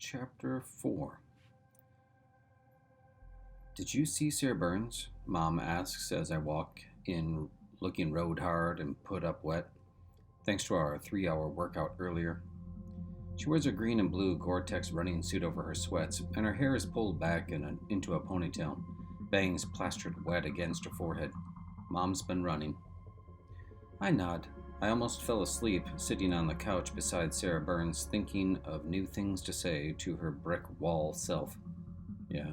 Chapter 4. Did you see Sarah Burns? Mom asks as I walk in looking road hard and put up wet, thanks to our 3-hour workout earlier. She wears a green and blue Gore-Tex running suit over her sweats, and her hair is pulled back into a ponytail, bangs plastered wet against her forehead. Mom's been running. I nod. I almost fell asleep sitting on the couch beside Sarah Burns, thinking of new things to say to her brick wall self. Yeah.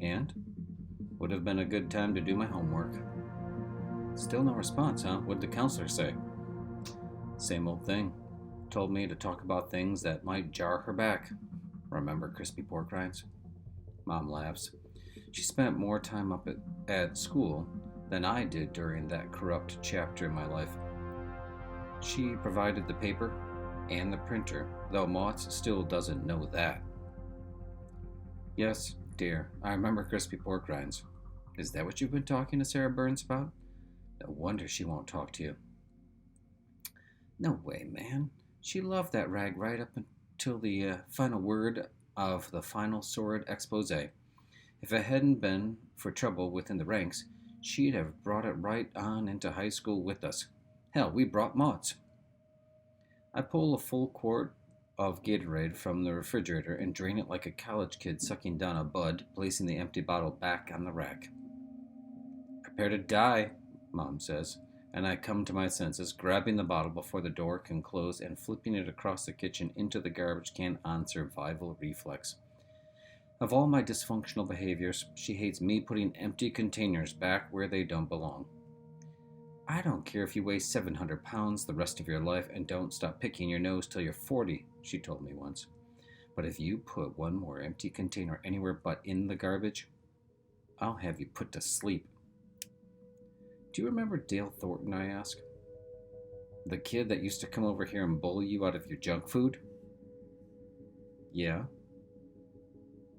And? Would have been a good time to do my homework. Still no response, huh? What'd the counselor say? Same old thing. Told me to talk about things that might jar her back. Remember crispy pork rinds? Mom laughs. She spent more time up at school than I did during that corrupt chapter in my life. She provided the paper and the printer, though Motts still doesn't know that. Yes, dear, I remember crispy pork rinds. Is that what you've been talking to Sarah Burns about? No wonder she won't talk to you. No way, man. She loved that rag right up until the final word of the final sword expose. If it hadn't been for trouble within the ranks, she'd have brought it right on into high school with us. Hell, we brought Motts. I pull a full quart of Gatorade from the refrigerator and drain it like a college kid sucking down a bud, placing the empty bottle back on the rack. Prepare to die, Mom says, and I come to my senses, grabbing the bottle before the door can close and flipping it across the kitchen into the garbage can on survival reflex. Of all my dysfunctional behaviors, she hates me putting empty containers back where they don't belong. I don't care if you weigh 700 pounds the rest of your life and don't stop picking your nose till you're 40, she told me once. But if you put one more empty container anywhere but in the garbage, I'll have you put to sleep. Do you remember Dale Thornton, I ask? The kid that used to come over here and bully you out of your junk food? Yeah.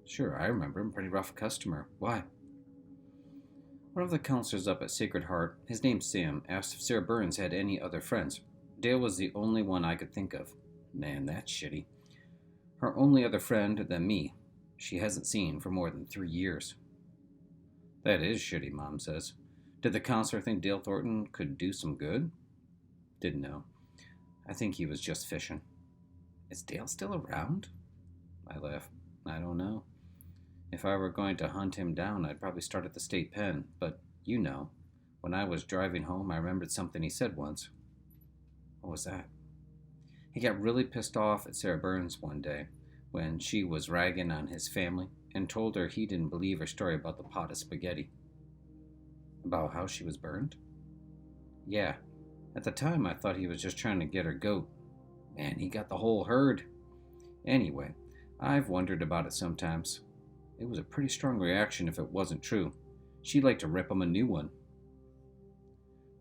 Sure, I remember him. Pretty rough customer. Why? One of the counselors up at Sacred Heart, his name's Sam, asked if Sarah Burns had any other friends. Dale was the only one I could think of. Man, that's shitty. Her only other friend than me. She hasn't seen for more than 3 years. That is shitty, Mom says. Did the counselor think Dale Thornton could do some good? Didn't know. I think he was just fishing. Is Dale still around? I laugh. I don't know. If I were going to hunt him down, I'd probably start at the state pen. But, you know, when I was driving home, I remembered something he said once. What was that? He got really pissed off at Sarah Burns one day when she was ragging on his family and told her he didn't believe her story about the pot of spaghetti. About how she was burned? Yeah. At the time, I thought he was just trying to get her goat. Man, he got the whole herd. Anyway, I've wondered about it sometimes. It was a pretty strong reaction if it wasn't true. She'd like to rip him a new one.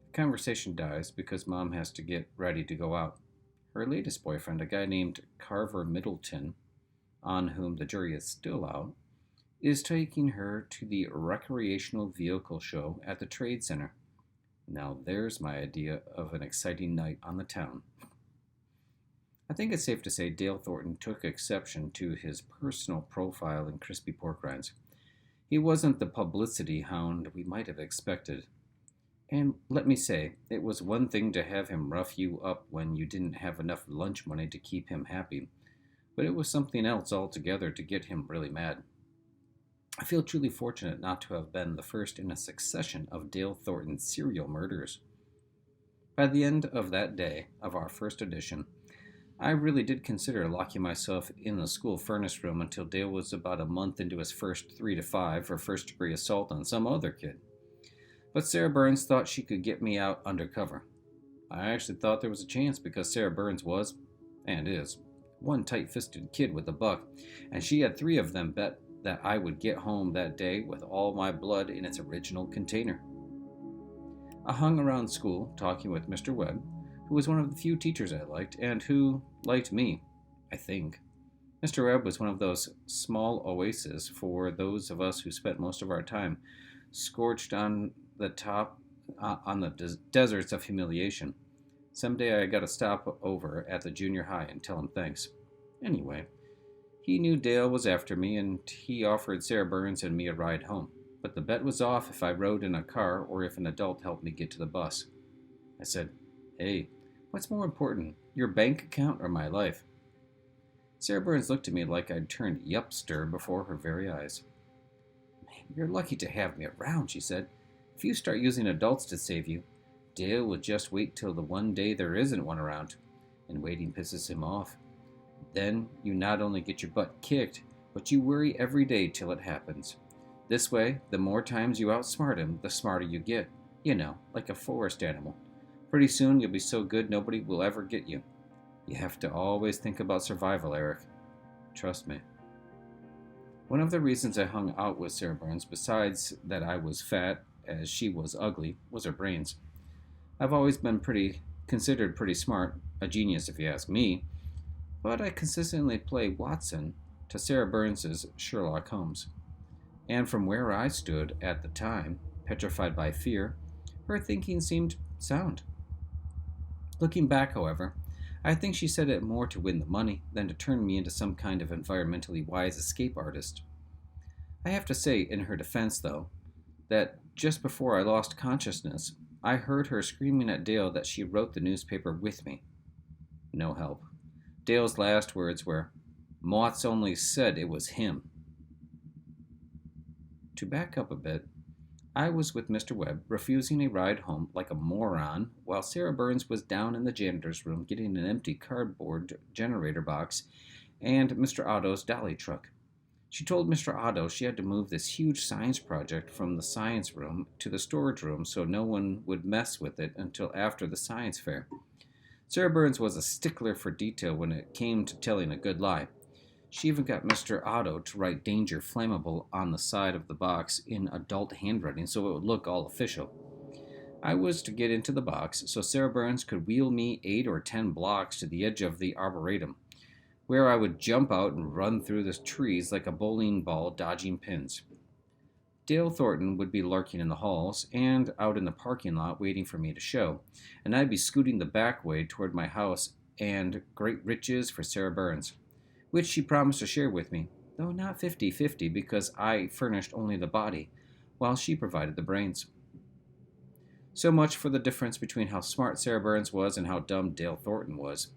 The conversation dies because Mom has to get ready to go out. Her latest boyfriend, a guy named Carver Middleton, on whom the jury is still out, is taking her to the recreational vehicle show at the Trade Center. Now there's my idea of an exciting night on the town. I think it's safe to say Dale Thornton took exception to his personal profile in crispy pork rinds. He wasn't the publicity hound we might have expected. And let me say, it was one thing to have him rough you up when you didn't have enough lunch money to keep him happy, but it was something else altogether to get him really mad. I feel truly fortunate not to have been the first in a succession of Dale Thornton's serial murders. By the end of that day of our first audition, I really did consider locking myself in the school furnace room until Dale was about a month into his first 3 to 5 for first-degree assault on some other kid. But Sarah Burns thought she could get me out undercover. I actually thought there was a chance because Sarah Burns was, and is, one tight-fisted kid with a buck, and she had 3 of them bet that I would get home that day with all my blood in its original container. I hung around school talking with Mr. Webb, who was one of the few teachers I liked, and who liked me, I think. Mr. Webb was one of those small oases for those of us who spent most of our time scorched on the deserts of humiliation. Someday I got to stop over at the junior high and tell him thanks. Anyway, He knew Dale was after me, and he offered Sarah Burns and me a ride home. But the bet was off if I rode in a car or if an adult helped me get to the bus. I said, "Hey, what's more important, your bank account or my life?" Sarah Burns looked at me like I'd turned yupster before her very eyes. "You're lucky to have me around," she said. "If you start using adults to save you, Dale will just wait till the one day there isn't one around, and waiting pisses him off. Then you not only get your butt kicked, but you worry every day till it happens. This way, the more times you outsmart him, the smarter you get. You know, like a forest animal. Pretty soon you'll be so good nobody will ever get you. You have to always think about survival, Eric. Trust me." One of the reasons I hung out with Sarah Burns, besides that I was fat, as she was ugly, was her brains. I've always been considered pretty smart, a genius if you ask me, but I consistently play Watson to Sarah Burns's Sherlock Holmes. And from where I stood at the time, petrified by fear, her thinking seemed sound. Looking back, however, I think she said it more to win the money than to turn me into some kind of environmentally wise escape artist. I have to say, in her defense, though, that just before I lost consciousness, I heard her screaming at Dale that she wrote the newspaper with me. No help. Dale's last words were, "Mott's only said it was him." To back up a bit, I was with Mr. Webb, refusing a ride home like a moron, while Sarah Burns was down in the janitor's room getting an empty cardboard generator box and Mr. Otto's dolly truck. She told Mr. Otto she had to move this huge science project from the science room to the storage room so no one would mess with it until after the science fair. Sarah Burns was a stickler for detail when it came to telling a good lie. She even got Mr. Otto to write "Danger Flammable" on the side of the box in adult handwriting so it would look all official. I was to get into the box so Sarah Burns could wheel me 8 or 10 blocks to the edge of the arboretum, where I would jump out and run through the trees like a bowling ball dodging pins. Dale Thornton would be lurking in the halls and out in the parking lot waiting for me to show, and I'd be scooting the back way toward my house and great riches for Sarah Burns, which she promised to share with me, though not 50-50 because I furnished only the body, while she provided the brains. So much for the difference between how smart Sarah Burns was and how dumb Dale Thornton was.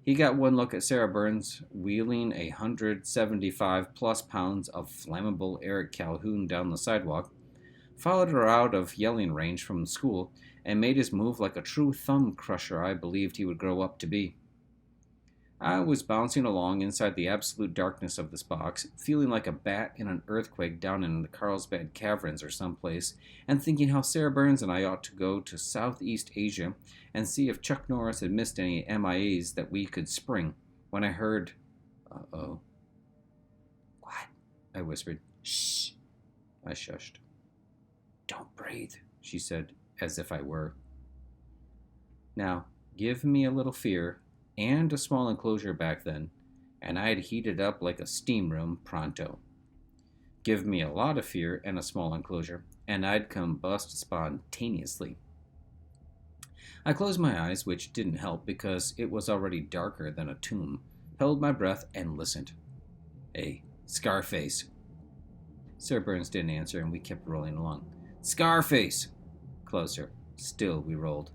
He got one look at Sarah Burns wheeling 175-plus pounds of flammable Eric Calhoun down the sidewalk, followed her out of yelling range from school, and made his move like a true thumb crusher I believed he would grow up to be. I was bouncing along inside the absolute darkness of this box, feeling like a bat in an earthquake down in the Carlsbad Caverns or someplace, and thinking how Sarah Burns and I ought to go to Southeast Asia and see if Chuck Norris had missed any MIAs that we could spring, when I heard, "Uh-oh." "What?" I whispered. "Shh." I shushed. "Don't breathe," she said, as if I were. Now, give me a little fear and a small enclosure back then, and I'd heat it up like a steam room pronto. Give me a lot of fear and a small enclosure, and I'd combust spontaneously. I closed my eyes, which didn't help because it was already darker than a tomb, held my breath, and listened. "Hey, Scarface." Sarah Burns didn't answer, and we kept rolling along. "Scarface!" Closer. Still we rolled.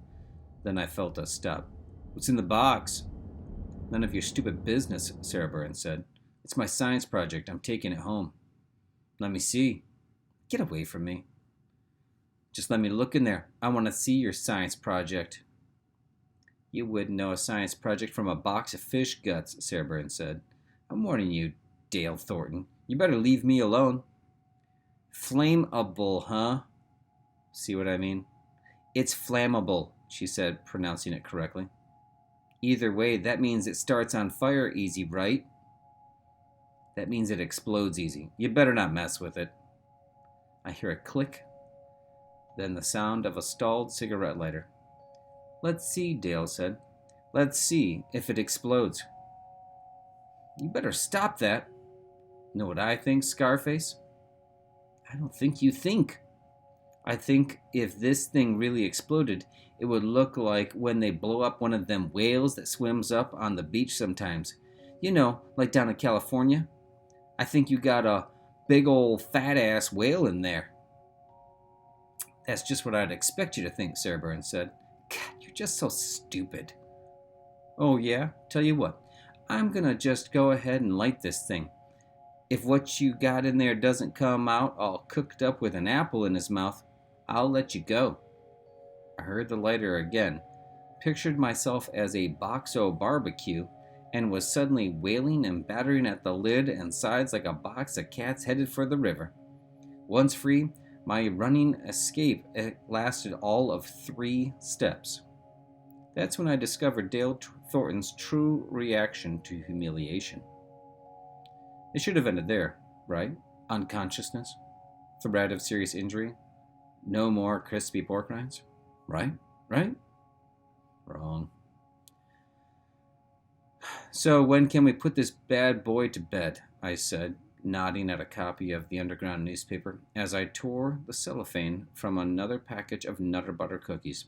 Then I felt us stop. "What's in the box?" "None of your stupid business," Sarah Burns said. "It's my science project. I'm taking it home." "Let me see." "Get away from me." "Just let me look in there. I want to see your science project." "You wouldn't know a science project from a box of fish guts," Sarah Burns said. "I'm warning you, Dale Thornton. You better leave me alone." "Flammable, huh?" "See what I mean?" "It's flammable," she said, pronouncing it correctly. "Either way, that means it starts on fire easy, right?" "That means it explodes easy. You better not mess with it." I hear a click, then the sound of a stalled cigarette lighter. "Let's see," Dale said. "Let's see if it explodes." "You better stop that." "Know what I think, Scarface?" "I don't think you think." "I think if this thing really exploded, it would look like when they blow up one of them whales that swims up on the beach sometimes. You know, like down in California. I think you got a big old fat-ass whale in there. That's just what I'd expect you to think, Sarah Burns said. God, you're just so stupid. Oh, yeah? Tell you what, I'm gonna just go ahead and light this thing. If what you got in there doesn't come out all cooked up with an apple in his mouth, I'll let you go. I heard the lighter again, pictured myself as a box-o barbecue, and was suddenly wailing and battering at the lid and sides like a box of cats headed for the river. Once free, my running escape lasted all of 3 steps. That's when I discovered Dale Thornton's true reaction to humiliation. It should have ended there, right? Unconsciousness, threat of serious injury, no more crispy pork rinds, right? Right? Wrong. So when can we put this bad boy to bed? I said, nodding at a copy of the Underground newspaper as I tore the cellophane from another package of Nutter Butter cookies,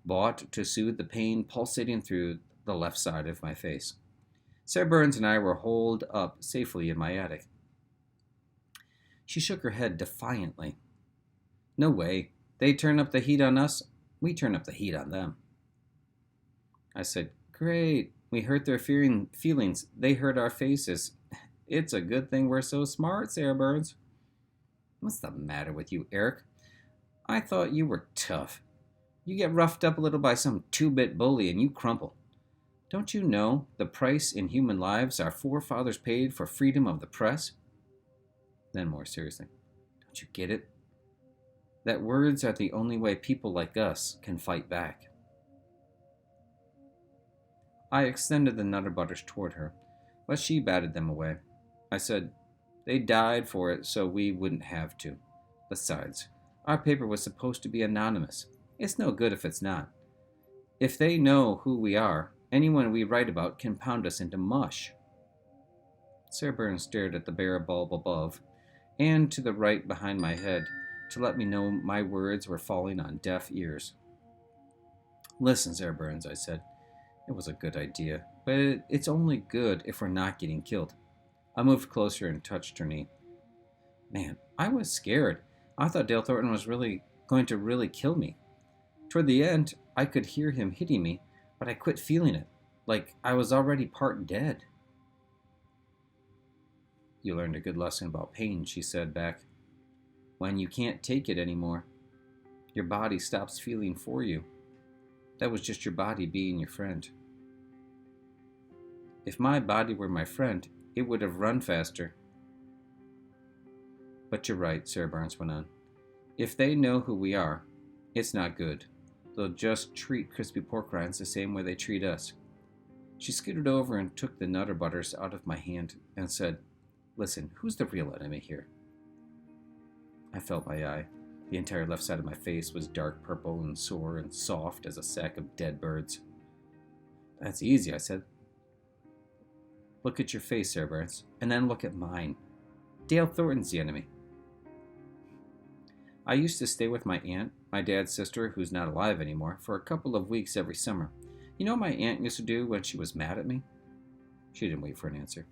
bought to soothe the pain pulsating through the left side of my face. Sarah Burns and I were holed up safely in my attic. She shook her head defiantly. No way. They turn up the heat on us, we turn up the heat on them. I said, great. We hurt their feelings. They hurt our faces. It's a good thing we're so smart, Sarah Burns. What's the matter with you, Eric? I thought you were tough. You get roughed up a little by some 2-bit bully and you crumple. Don't you know the price in human lives our forefathers paid for freedom of the press? Then more seriously, don't you get it? That words are the only way people like us can fight back. I extended the Nutter Butters toward her, but she batted them away. I said, they died for it so we wouldn't have to. Besides, our paper was supposed to be anonymous. It's no good if it's not. If they know who we are, anyone we write about can pound us into mush. Sarah Burns stared at the bare bulb above and to the right behind my head to let me know my words were falling on deaf ears. Listen, Sarah Burns, I said. It was a good idea, but it's only good if we're not getting killed. I moved closer and touched her knee. Man, I was scared. I thought Dale Thornton was going to kill me. Toward the end, I could hear him hitting me, but I quit feeling it, like I was already part dead. You learned a good lesson about pain, she said back. When you can't take it anymore, your body stops feeling for you. That was just your body being your friend. If my body were my friend, it would have run faster. But you're right, Sarah Burns went on. If they know who we are, it's not good. They'll just treat crispy pork rinds the same way they treat us. She scooted over and took the Nutter Butters out of my hand and said, Listen, who's the real enemy here? I felt my eye. The entire left side of my face was dark purple and sore and soft as a sack of dead birds. That's easy, I said. Look at your face, Sarah Burns, and then look at mine. Dale Thornton's the enemy. I used to stay with my aunt, my dad's sister, who's not alive anymore, for a couple of weeks every summer. You know what my aunt used to do when she was mad at me? She didn't wait for an answer.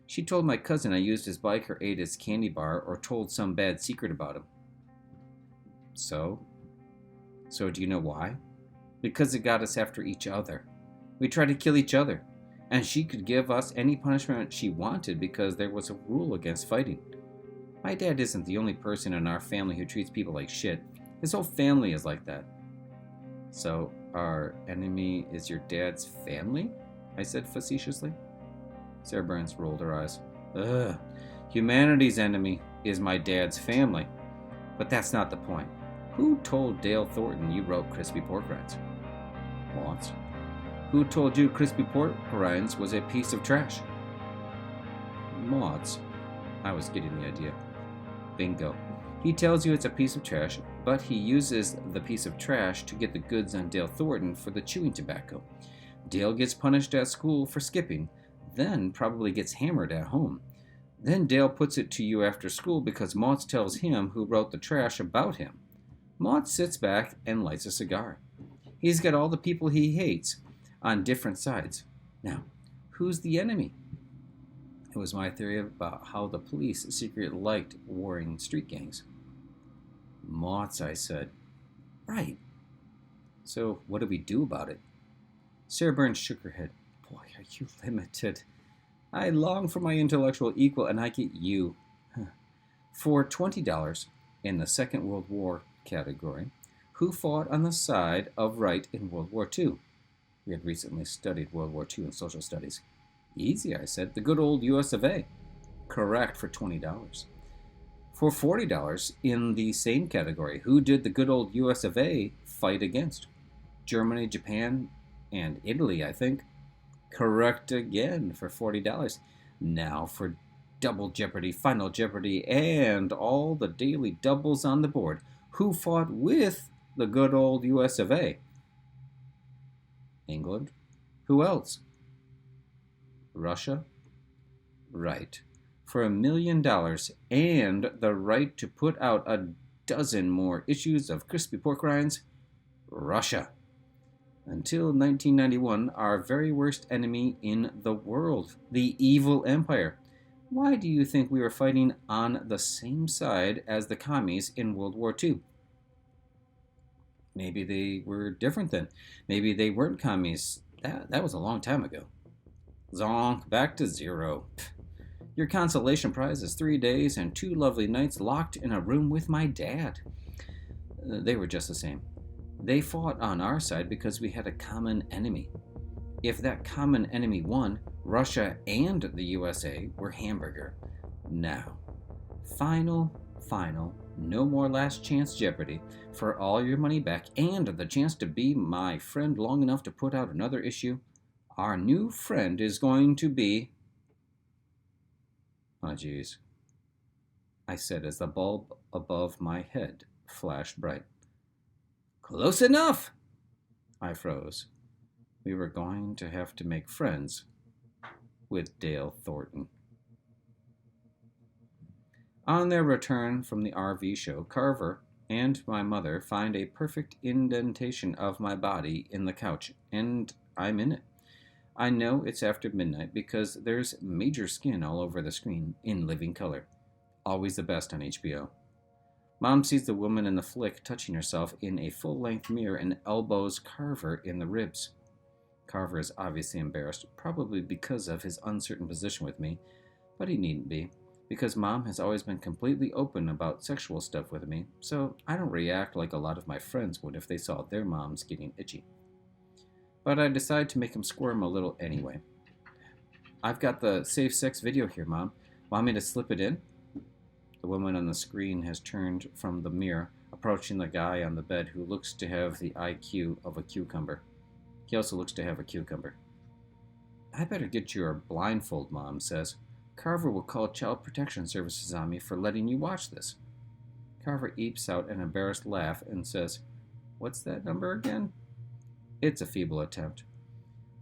She told my cousin I used his bike or ate his candy bar or told some bad secret about him. So do you know why? Because it got us after each other. We tried to kill each other, and she could give us any punishment she wanted because there was a rule against fighting. My dad isn't the only person in our family who treats people like shit. His whole family is like that. So, our enemy is your dad's family? I said facetiously. Sarah Burns rolled her eyes. Ugh. Humanity's enemy is my dad's family. But that's not the point. Who told Dale Thornton you wrote Crispy Pork Rinds? Once. Who told you Crispy Pork Rinds was a piece of trash? Mods. I was getting the idea. Bingo. He tells you it's a piece of trash, but he uses the piece of trash to get the goods on Dale Thornton for the chewing tobacco. Dale gets punished at school for skipping, then probably gets hammered at home. Then Dale puts it to you after school because Maude tells him who wrote the trash about him. Maude sits back and lights a cigar. He's got all the people he hates on different sides. Now, Who's the enemy? It was my theory about how the police secretly liked warring street gangs. Moths, I said. Right. So what do we do about it? Sarah Burns shook her head. Boy, are you limited. I long for my intellectual equal, and I get you. For $20 in the Second World War category, who fought on the side of right in World War II? We had recently studied World War II in social studies. Easy, I said. The good old US of A. Correct, for $20. For $40 in the same category, who did the good old US of A fight against? Germany, Japan, and Italy, I think. Correct again, for $40. Now for Double Jeopardy, Final Jeopardy, and all the daily doubles on the board. Who fought with the good old US of A? England. Who else? Russia? Right. For $1 million and the right to put out a dozen more issues of crispy pork rinds, Russia. Until 1991, our very worst enemy in the world, the evil empire. Why do you think we were fighting on the same side as the commies in World War II? Maybe they were different then. Maybe they weren't commies. That was a long time ago. Zonk, back to zero. Your consolation prize is 3 days and 2 lovely nights locked in a room with my dad. They were just the same. They fought on our side because we had a common enemy. If that common enemy won, Russia and the USA were hamburger. Now, final, no more last chance Jeopardy for all your money back and the chance to be my friend long enough to put out another issue. Our new friend is going to be... Oh, geez, I said as the bulb above my head flashed bright. Close enough! I froze. We were going to have to make friends with Dale Thornton. On their return from the RV show, Carver and my mother find a perfect indentation of my body in the couch, and I'm in it. I know it's after midnight because there's major skin all over the screen in living color. Always the best on HBO. Mom sees the woman in the flick touching herself in a full-length mirror and elbows Carver in the ribs. Carver is obviously embarrassed, probably because of his uncertain position with me, but he needn't be, because Mom has always been completely open about sexual stuff with me, so I don't react like a lot of my friends would if they saw their moms getting itchy. But I decide to make him squirm a little anyway. I've got the safe sex video here, Mom. Want me to slip it in? The woman on the screen has turned from the mirror, approaching the guy on the bed who looks to have the IQ of a cucumber. He also looks to have a cucumber. I better get your blindfold, Mom says. Carver will call Child Protection Services on me for letting you watch this. Carver eeps out an embarrassed laugh and says, What's that number again? It's a feeble attempt.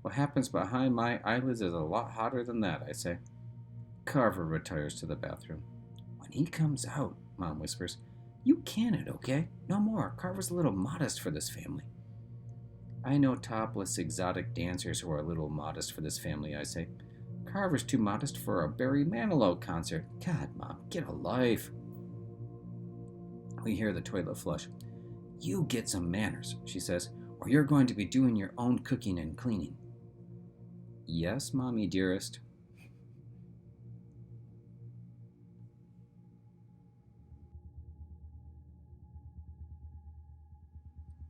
What happens behind my eyelids is a lot hotter than that, I say. Carver retires to the bathroom. When he comes out, Mom whispers, You can it, okay? No more. Carver's a little modest for this family. I know topless exotic dancers who are a little modest for this family, I say. Carver's too modest for a Barry Manilow concert. God, Mom, get a life. We hear the toilet flush. You get some manners, she says, or you're going to be doing your own cooking and cleaning. Yes, Mommy dearest.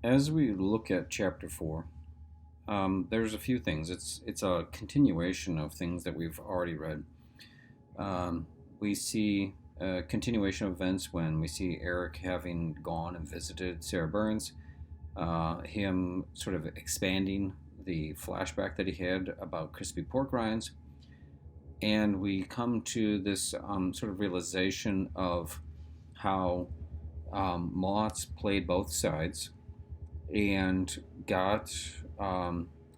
As we look at Chapter 4, there's a few things. It's a continuation of things that we've already read. We see a continuation of events when we see Eric having gone and visited Sarah Burns, him sort of expanding the flashback that he had about crispy pork rinds, and we come to this sort of realization of how Mott's played both sides and got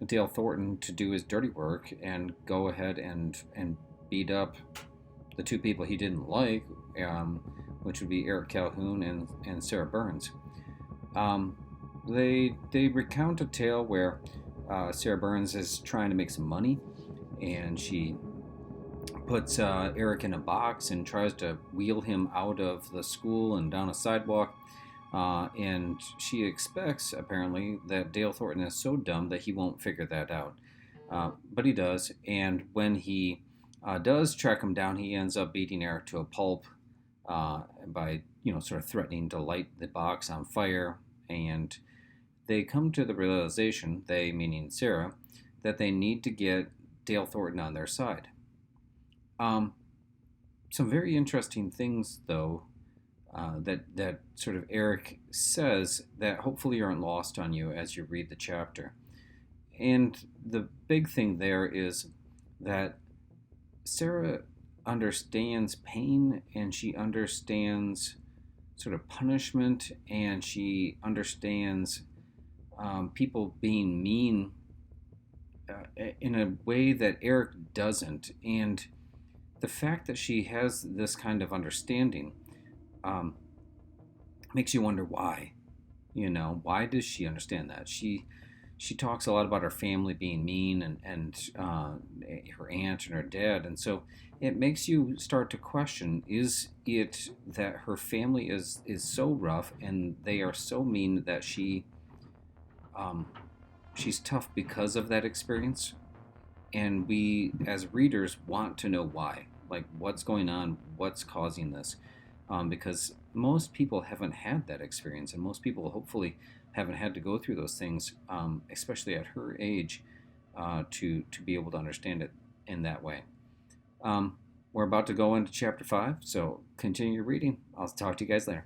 Dale Thornton to do his dirty work and go ahead and beat up the two people he didn't like, which would be Eric Calhoun and Sarah Burns. They recount a tale where Sarah Burns is trying to make some money, and she puts Eric in a box and tries to wheel him out of the school and down a sidewalk. And she expects, apparently, that Dale Thornton is so dumb that he won't figure that out. But he does, and when he does track him down, he ends up beating Eric to a pulp by, sort of threatening to light the box on fire. And they come to the realization, they meaning Sarah, that they need to get Dale Thornton on their side. Some very interesting things, though, that sort of Eric says that hopefully aren't lost on you as you read the chapter. And the big thing there is that Sarah understands pain, and she understands sort of punishment, and she understands people being mean in a way that Eric doesn't. And the fact that she has this kind of understanding makes you wonder why. Why does she understand that? She talks a lot about her family being mean, and her aunt and her dad, and so it makes you start to question: is it that her family is so rough and they are so mean that she's tough because of that experience? And we, as readers, want to know why. Like, what's going on? What's causing this? Because most people haven't had that experience, and most people hopefully haven't had to go through those things, especially at her age, to be able to understand it in that way. We're about to go into chapter 5, so continue your reading. I'll talk to you guys later.